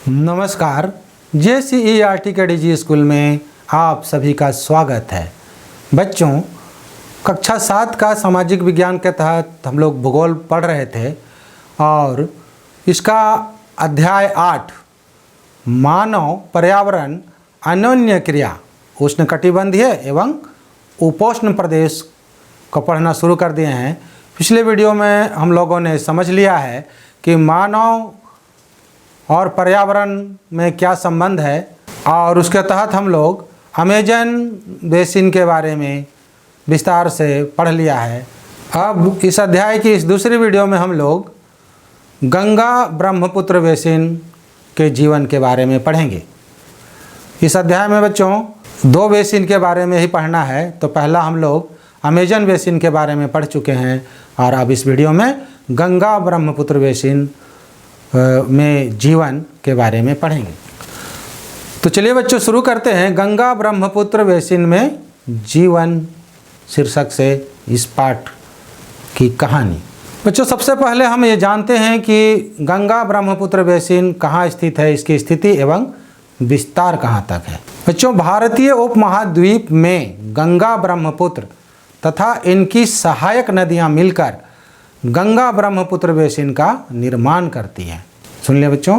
नमस्कार, JCERT के डिजी school में आप सभी का स्वागत है। बच्चों, कक्षा 7 का सामाजिक विज्ञान के तहत हम लोग भूगोल पढ़ रहे थे और इसका अध्याय 8 मानव पर्यावरण अन्योन्य क्रिया उष्णकटिबंधीय एवं उपोष्ण प्रदेश को पढ़ना शुरू कर दिए हैं। पिछले वीडियो में हम लोगों ने समझ लिया है कि मानव और पर्यावरण में क्या संबंध है और उसके तहत हम लोग अमेजन बेसिन के बारे में विस्तार से पढ़ लिया है। अब इस अध्याय की इस दूसरी वीडियो में हम लोग गंगा ब्रह्मपुत्र बेसिन के जीवन के बारे में पढ़ेंगे। इस अध्याय में बच्चों 2 बेसिन के बारे में ही पढ़ना है। तो पहला हम लोग अमेजन बेसिन के बारे में पढ़ चुके हैं और अब इस वीडियो में गंगा ब्रह्मपुत्र बेसिन में जीवन के बारे में पढ़ेंगे। तो चलिए बच्चों शुरू करते हैं। गंगा ब्रह्मपुत्र बेसिन में जीवन शीर्षक से इस पाठ की कहानी। बच्चों सबसे पहले हम ये जानते हैं कि गंगा ब्रह्मपुत्र बेसिन कहाँ स्थित है, इसकी स्थिति एवं विस्तार कहाँ तक है। बच्चों भारतीय उपमहाद्वीप में गंगा ब्रह्मपुत्र तथा इनकी सहायक नदियाँ मिलकर गंगा ब्रह्मपुत्र बेसिन का निर्माण करती हैं। सुन लिया बच्चों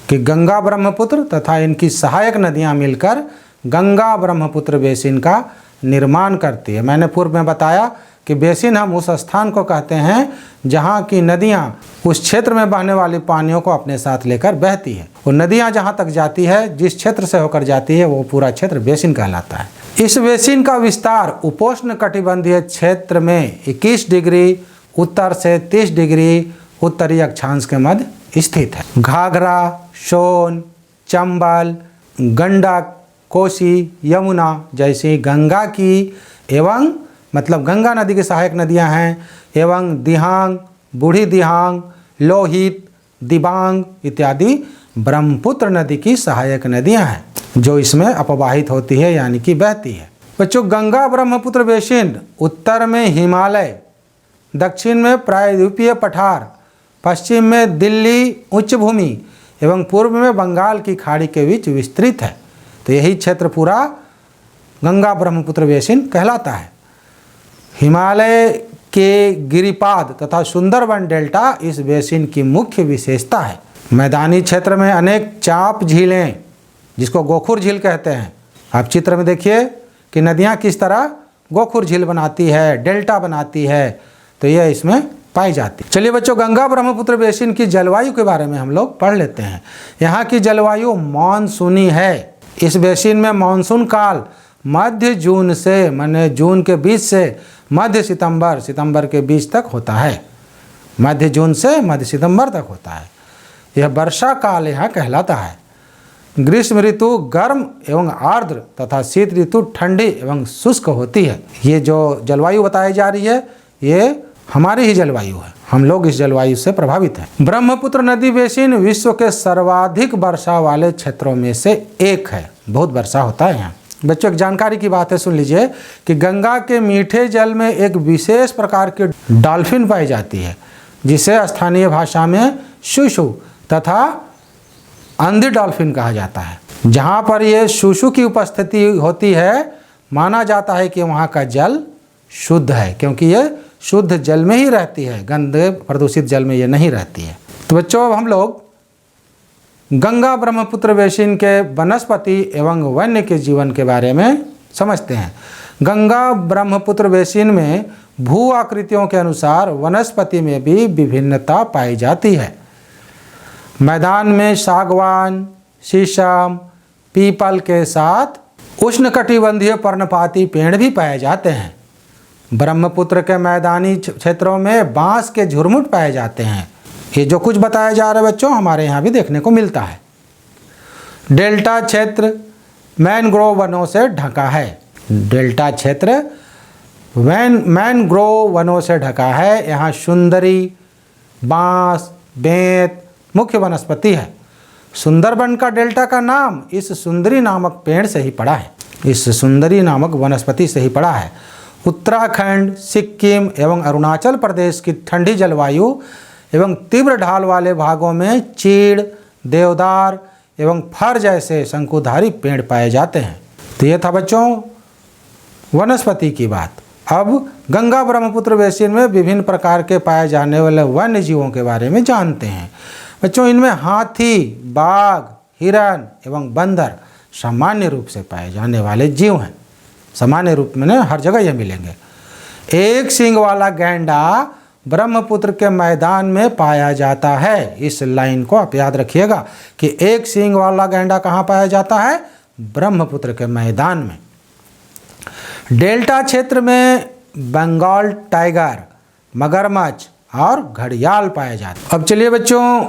कि गंगा ब्रह्मपुत्र तथा इनकी सहायक नदियां मिलकर गंगा ब्रह्मपुत्र बेसिन का निर्माण करती है। मैंने पूर्व में बताया कि बेसिन हम उस स्थान को कहते हैं जहां की नदियां उस क्षेत्र में बहने वाली पानियों को अपने साथ लेकर बहती है। वो नदियां जहां तक जाती है, जिस क्षेत्र से होकर जाती है, वो पूरा क्षेत्र बेसिन कहलाता है। इस बेसिन का विस्तार उपोष्ण कटिबंधीय क्षेत्र में 21 डिग्री उत्तर से 30 डिग्री उत्तरी अक्षांश के मध्य स्थित है। घाघरा, सोन, चंबल, गंडक, कोसी, यमुना जैसी गंगा की एवं मतलब गंगा नदी की सहायक नदियां हैं एवं दिहांग, बूढ़ी दिहांग, लोहित, दिबांग इत्यादि ब्रह्मपुत्र नदी की सहायक नदियां हैं जो इसमें अपवाहित होती है यानी कि बहती है। बच्चों गंगा ब्रह्मपुत्र बेसिन उत्तर में हिमालय, दक्षिण में प्रायद्वीपीय पठार, पश्चिम में दिल्ली उच्च भूमि एवं पूर्व में बंगाल की खाड़ी के बीच विस्तृत है। तो यही क्षेत्र पूरा गंगा ब्रह्मपुत्र बेसिन कहलाता है। हिमालय के गिरिपाद तथा सुंदरबन डेल्टा इस बेसिन की मुख्य विशेषता है। मैदानी क्षेत्र में अनेक चाप झीलें जिसको गोखुर झील कहते हैं। आप चित्र में देखिए कि नदियाँ किस तरह गोखुर झील बनाती है, डेल्टा बनाती है, तो यह इसमें पाई जाती है। चलिए बच्चों गंगा ब्रह्मपुत्र बेसिन की जलवायु के बारे में हम लोग पढ़ लेते हैं। यहाँ की जलवायु मानसूनी है। इस बेसिन में मानसून काल मध्य जून से माने जून के बीच से मध्य सितंबर के बीच तक होता है। मध्य जून से मध्य सितंबर तक होता है। यह वर्षा काल यहाँ कहलाता है। ग्रीष्म ऋतु गर्म एवं आर्द्र तथा शीत ऋतु ठंडी एवं शुष्क होती है। ये जो जलवायु बताई जा रही है ये हमारी ही जलवायु है। हम लोग इस जलवायु से प्रभावित हैं। ब्रह्मपुत्र नदी बेसिन विश्व के सर्वाधिक वर्षा वाले क्षेत्रों में से एक है। बहुत वर्षा होता है यहाँ। बच्चों एक जानकारी की बात है, सुन लीजिए कि गंगा के मीठे जल में एक विशेष प्रकार की डॉल्फिन पाई जाती है जिसे स्थानीय भाषा में शूशु तथा अंधी डॉल्फिन कहा जाता है। जहाँ पर ये शूशु की उपस्थिति होती है माना जाता है कि वहाँ का जल शुद्ध है, क्योंकि ये शुद्ध जल में ही रहती है, गंदे प्रदूषित जल में ये नहीं रहती है। तो बच्चों अब हम लोग गंगा ब्रह्मपुत्र बेसिन के वनस्पति एवं वन्य के जीवन के बारे में समझते हैं। गंगा ब्रह्मपुत्र बेसिन में भू आकृतियों के अनुसार वनस्पति में भी विभिन्नता पाई जाती है। मैदान में सागवान, शीशम, पीपल के साथ उष्णकटिबंधीय पर्णपाती पेड़ भी पाए जाते हैं। ब्रह्मपुत्र के मैदानी क्षेत्रों में बांस के झुरमुट पाए जाते हैं। ये जो कुछ बताया जा रहा है बच्चों हमारे यहाँ भी देखने को मिलता है। डेल्टा क्षेत्र मैनग्रोव वनों से ढका है। डेल्टा क्षेत्र मैनग्रोव वनों से ढका है। यहाँ सुंदरी, बांस, बेंत मुख्य वनस्पति है। सुंदरबन का डेल्टा का नाम इस सुंदरी नामक पेड़ से ही पड़ा है, इस सुंदरी नामक वनस्पति से ही पड़ा है। उत्तराखंड, सिक्किम एवं अरुणाचल प्रदेश की ठंडी जलवायु एवं तीव्र ढाल वाले भागों में चीड़, देवदार एवं फर जैसे शंकुधारी पेड़ पाए जाते हैं। तो ये था बच्चों वनस्पति की बात। अब गंगा ब्रह्मपुत्र बेसिन में विभिन्न प्रकार के पाए जाने वाले वन्य जीवों के बारे में जानते हैं। बच्चों इनमें हाथी, बाघ, हिरण एवं बंदर सामान्य रूप से पाए जाने वाले जीव हैं। सामान्य रूप में हर जगह ये मिलेंगे। एक सींग वाला गैंडा ब्रह्मपुत्र के मैदान में पाया जाता है। इस लाइन को आप याद रखिएगा कि एक सींग वाला गैंडा कहाँ पाया जाता है? ब्रह्मपुत्र के मैदान में। डेल्टा क्षेत्र में बंगाल टाइगर, मगरमच्छ और घड़ियाल पाए जाते हैं। अब चलिए बच्चों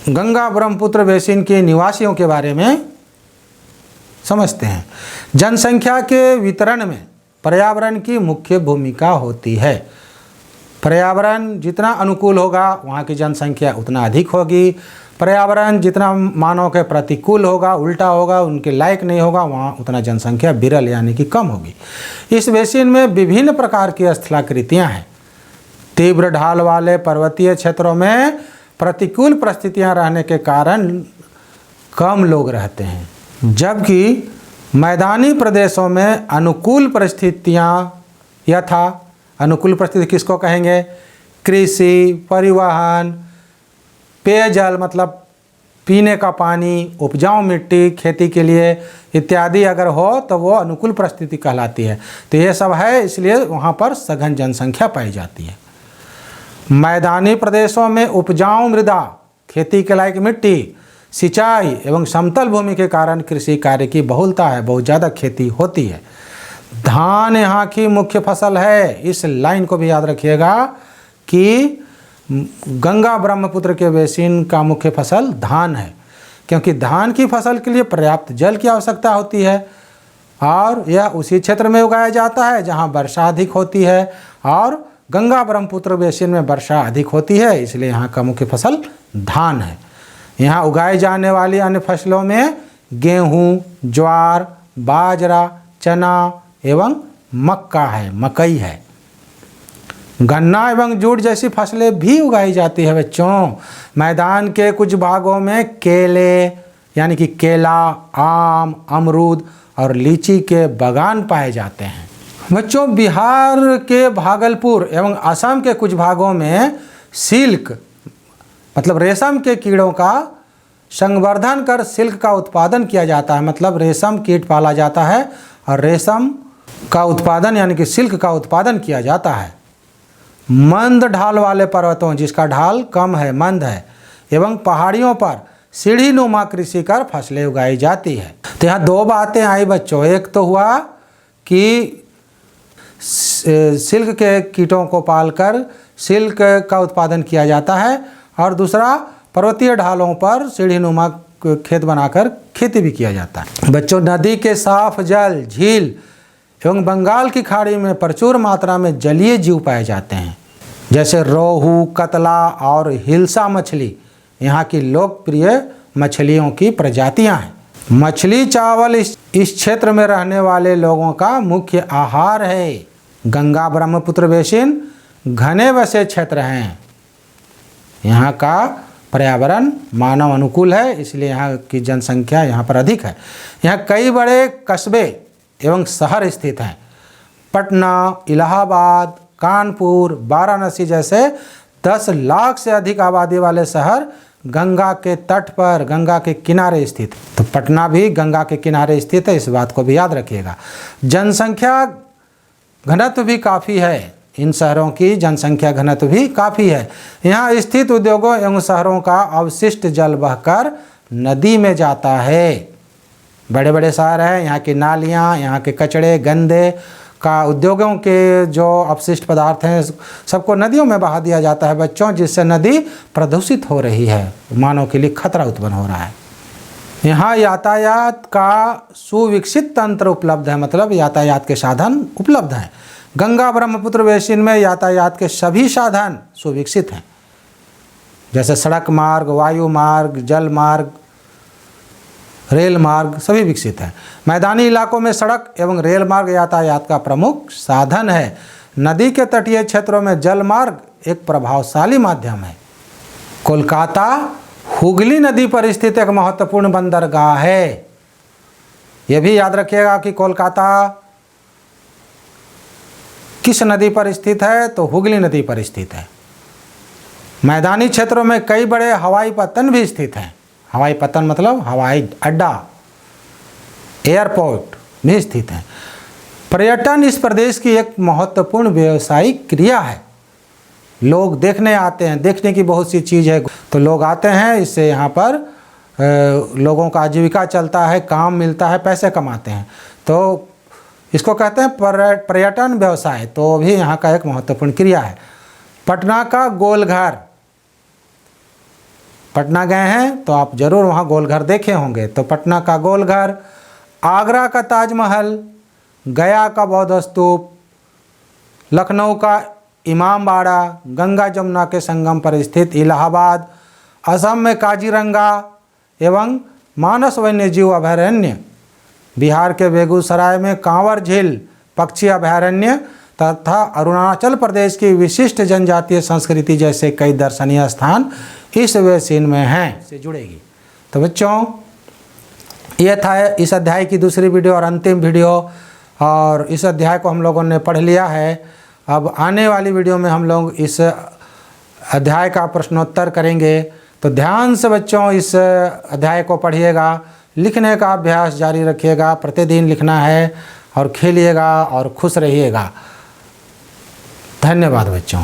गंगा ब्रह्मपुत्र बेसिन के निवासियों के बारे में समझते हैं। जनसंख्या के वितरण में पर्यावरण की मुख्य भूमिका होती है। पर्यावरण जितना अनुकूल होगा वहाँ की जनसंख्या उतना अधिक होगी। पर्यावरण जितना मानव के प्रतिकूल होगा, उल्टा होगा, उनके लायक नहीं होगा, वहाँ उतना जनसंख्या विरल यानी कि कम होगी। इस बेसिन में विभिन्न प्रकार की स्थलाकृतियाँ हैं। तीव्र ढाल वाले पर्वतीय क्षेत्रों में प्रतिकूल परिस्थितियाँ रहने के कारण कम लोग रहते हैं, जबकि मैदानी प्रदेशों में अनुकूल परिस्थितियाँ यथा अनुकूल परिस्थिति किसको कहेंगे? कृषि, परिवहन, पेयजल मतलब पीने का पानी, उपजाऊ मिट्टी खेती के लिए इत्यादि अगर हो तो वो अनुकूल परिस्थिति कहलाती है। तो ये सब है, इसलिए वहाँ पर सघन जनसंख्या पाई जाती है। मैदानी प्रदेशों में उपजाऊ मृदा, खेती के लायक मिट्टी, सिंचाई एवं समतल भूमि के कारण कृषि कार्य की बहुलता है, बहुत ज़्यादा खेती होती है। धान यहाँ की मुख्य फसल है। इस लाइन को भी याद रखिएगा कि गंगा ब्रह्मपुत्र के बेसिन का मुख्य फसल धान है, क्योंकि धान की फसल के लिए पर्याप्त जल की आवश्यकता होती है और यह उसी क्षेत्र में उगाया जाता है जहाँ वर्षा अधिक होती है, और गंगा ब्रह्मपुत्र बेसिन में वर्षा अधिक होती है, इसलिए यहाँ का मुख्य फसल धान है। यहाँ उगाई जाने वाली अन्य फसलों में गेहूँ, ज्वार, बाजरा, चना एवं मक्का है, मकई है। गन्ना एवं जूट जैसी फसलें भी उगाई जाती है बच्चों। मैदान के कुछ भागों में केले यानी कि केला, आम, अमरूद और लीची के बागान पाए जाते हैं। बच्चों बिहार के भागलपुर एवं असम के कुछ भागों में सिल्क मतलब रेशम के कीड़ों का संवर्धन कर सिल्क का उत्पादन किया जाता है। मतलब रेशम कीट पाला जाता है और रेशम का उत्पादन यानी कि सिल्क का उत्पादन किया जाता है। मंद ढाल वाले पर्वतों, जिसका ढाल कम है, मंद है, एवं पहाड़ियों पर सीढ़ी नुमा कृषि कर फसलें उगाई जाती है। तो यहाँ दो बातें आई बच्चों। एक तो हुआ कि सिल्क के कीटों को पालकर सिल्क का उत्पादन किया जाता है, और दूसरा पर्वतीय ढालों पर सीढ़ी नुमा खेत बनाकर खेती भी किया जाता है। बच्चों नदी के साफ जल, झील एवं बंगाल की खाड़ी में प्रचुर मात्रा में जलीय जीव पाए जाते हैं, जैसे रोहू, कतला और हिल्सा मछली यहाँ की लोकप्रिय मछलियों की प्रजातियाँ हैं। मछली चावल इस क्षेत्र में रहने वाले लोगों का मुख्य आहार है। गंगा ब्रह्मपुत्र बेसिन घने बसे क्षेत्र हैं। यहाँ का पर्यावरण मानव अनुकूल है, इसलिए यहाँ की जनसंख्या यहाँ पर अधिक है। यहाँ कई बड़े कस्बे एवं शहर स्थित हैं। पटना, इलाहाबाद, कानपुर, वाराणसी जैसे 10 लाख से अधिक आबादी वाले शहर गंगा के तट पर, गंगा के किनारे स्थित है। तो पटना भी गंगा के किनारे स्थित है, इस बात को भी याद रखिएगा। जनसंख्या घनत्व भी काफ़ी है। इन शहरों की जनसंख्या घनत्व भी काफ़ी है। यहाँ स्थित उद्योगों एवं शहरों का अवशिष्ट जल बहकर नदी में जाता है। बड़े बड़े शहर हैं, यहाँ की नालियाँ, यहाँ के कचड़े, गंदे का उद्योगों के जो अपशिष्ट पदार्थ हैं सबको नदियों में बहा दिया जाता है बच्चों, जिससे नदी प्रदूषित हो रही है, मानव के लिए खतरा उत्पन्न हो रहा है। यहाँ यातायात का सुविकसित तंत्र उपलब्ध है, मतलब यातायात के साधन उपलब्ध हैं। गंगा ब्रह्मपुत्र बेसिन में यातायात के सभी साधन सुविकसित हैं, जैसे सड़क मार्ग, वायु मार्ग, जल मार्ग रेल मार्ग सभी विकसित हैं। मैदानी इलाकों में सड़क एवं रेल मार्ग यातायात का प्रमुख साधन है। नदी के तटीय क्षेत्रों में जल मार्ग एक प्रभावशाली माध्यम है। कोलकाता हुगली नदी पर स्थित एक महत्वपूर्ण बंदरगाह है। यह भी याद रखिएगा कि कोलकाता किस नदी पर स्थित है, तो हुगली नदी पर स्थित है। मैदानी क्षेत्रों में कई बड़े हवाई पत्तन भी स्थित हैं। हवाई पत्तन मतलब हवाई अड्डा, एयरपोर्ट भी स्थित हैं। पर्यटन इस प्रदेश की एक महत्वपूर्ण व्यावसायिक क्रिया है। लोग देखने आते हैं, देखने की बहुत सी चीज़ है, तो लोग आते हैं, इससे यहाँ पर लोगों का आजीविका चलता है, काम मिलता है, पैसे कमाते हैं, तो इसको कहते हैं पर्यटन व्यवसाय। तो भी यहाँ का एक महत्वपूर्ण क्रिया है। पटना का गोलघर, पटना गए हैं तो आप जरूर वहाँ गोलघर देखे होंगे, तो पटना का गोलघर, आगरा का ताजमहल, गया का बौद्ध स्तूप, लखनऊ का इमामबाड़ा, गंगा जमुना के संगम पर स्थित इलाहाबाद, असम में काजीरंगा एवं मानस वन्यजीव अभयारण्य, बिहार के बेगूसराय में कांवर झील पक्षी अभयारण्य तथा अरुणाचल प्रदेश की विशिष्ट जनजातीय संस्कृति जैसे कई दर्शनीय स्थान इस बेसिन में हैं, से जुड़ेगी। तो बच्चों, ये था इस अध्याय की दूसरी वीडियो और अंतिम वीडियो, और इस अध्याय को हम लोगों ने पढ़ लिया है। अब आने वाली वीडियो में हम लोग इस अध्याय का प्रश्नोत्तर करेंगे, तो ध्यान से बच्चों इस अध्याय को पढ़िएगा, लिखने का अभ्यास जारी रखिएगा, प्रतिदिन लिखना है, और खेलिएगा और खुश रहिएगा। धन्यवाद बच्चों।